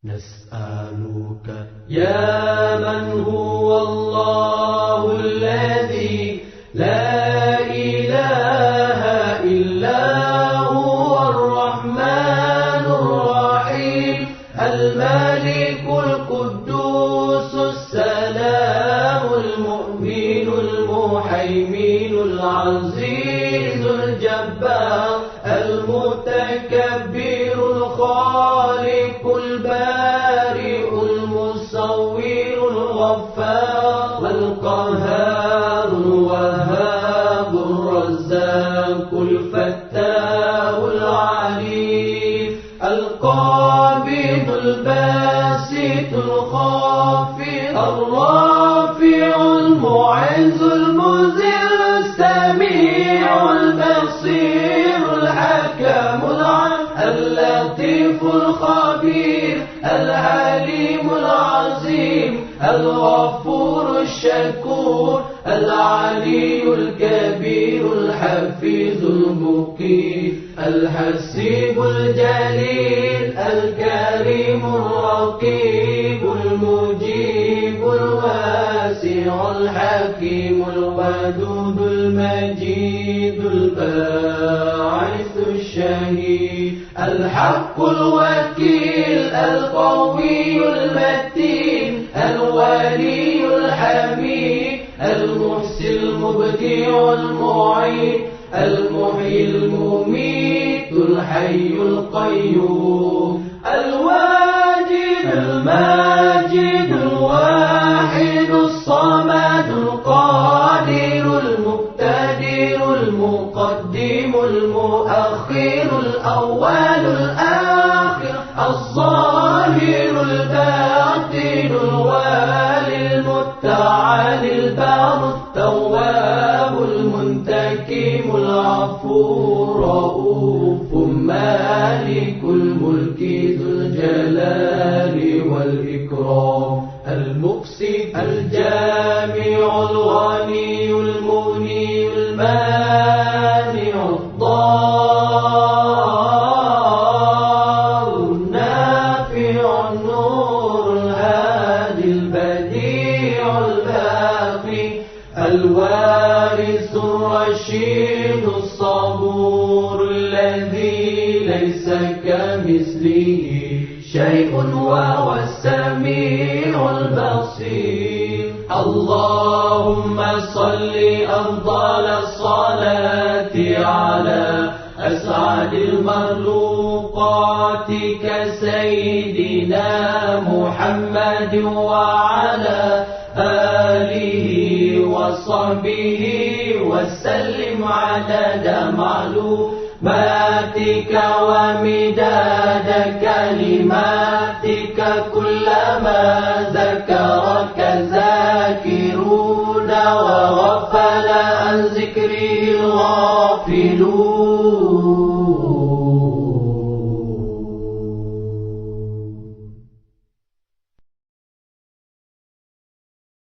نسألك يا من هو الله الذي لا إله إلا هو الرحمن الرحيم الملك القدوس السلام المؤمن المهيمن العزيز الجبار المتكبر الخالق البارئ المصور الغفار القهار الوهاب الرزاق الفتاح العليم القابض الباسط الخافض الرافع المعز المذل السميع البصير الحكم اللطيف الخبير العليم العظيم الغفور الشكور العلي الكبير الحفيظ المقيت الحسيب الجليل الكريم الرقيب المجيب الواسع الحكيم الودود المجيد الباعث الشهيد الحق الوكيل القوي المتين الولي الحميد المحسن المبدع المعين المحيي المميت الحي القيوم الواجد الماجد الواحد الصمد القادر المقتدر المقدم المؤخر الأول الآخر الظاهر الباطن الوالي المتعالي البار التواب المنتقم العفو الرؤوف مالك الملك ذو الجلال والإكرام المقسط الجامع الغني المغني المانع الضار النافع النور الهادي البديع الباقي الوارث الرشيد الصبور الذي ليس كمثله شيء وهو السميع البصير اللهم صل أفضل الصلاة على أسعد المخلوقات كسيدنا محمد وعلى آله وصحبه وسلم عدد معلوماتك ومداد كلماتك كلما